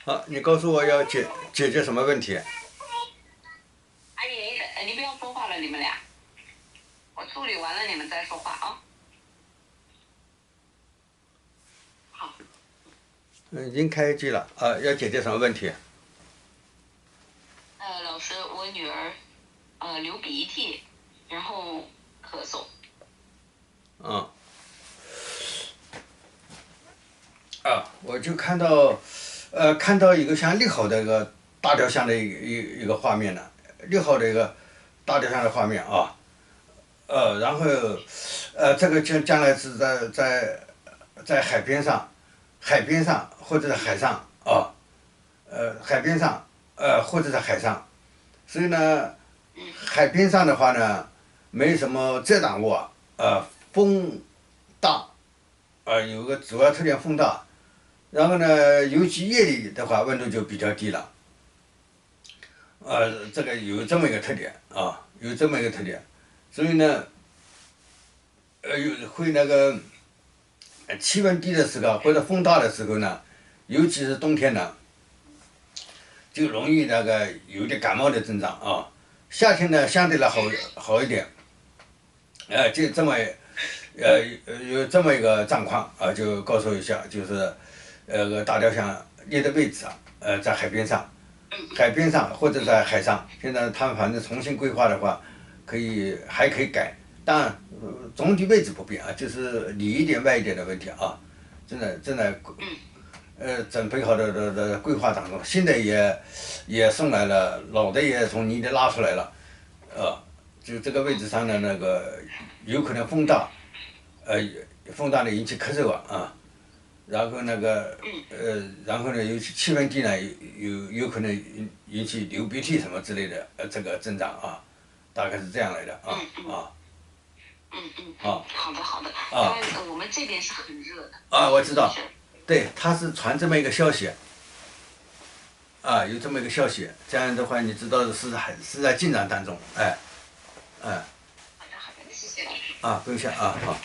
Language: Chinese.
好，你告诉我要解决什么问题？阿姨，你不要说话了，你们俩，我处理完了你们再说话啊。好，已经开机了啊，要解决什么问题？老师，我女儿流鼻涕，然后咳嗽。嗯。我就看到一个像六号的一个大雕像的一个画面呢，六号的一个大雕像的画面啊。然后这个将来是在海边上或者是海上啊。海边上或者在海上，所以呢，海边上的话呢，没什么遮挡物啊。风大。有个主要特点风大。然后呢，尤其夜里的话，温度就比较低了。这个有这么一个特点啊，有这么一个特点。所以呢，会那个气温低的时候或者风大的时候呢，尤其是冬天呢，就容易那个有点感冒的症状啊。夏天呢，相对来好一点。就这么有这么一个状况啊，就告诉一下，就是个大雕像立的位置啊，在海边上，或者在海上。现在他们反正重新规划的话，还可以改，当然总体位置不变啊，就是里一点外一点的问题啊。正在准备好的规划当中，新的也送来了，老的也从泥里拉出来了。就这个位置上的那个有可能风大。风大的引起咳嗽啊。然后那个然后呢，尤其气温低呢，有可能引起流鼻涕什么之类的这个症状啊。大概是这样来的啊。好的好的。因为我们这边是很热的。我知道。对，他是传这么一个消息。有这么一个消息，这样的话你知道是在进展当中。好的好的，谢谢老师。不用谢啊，好。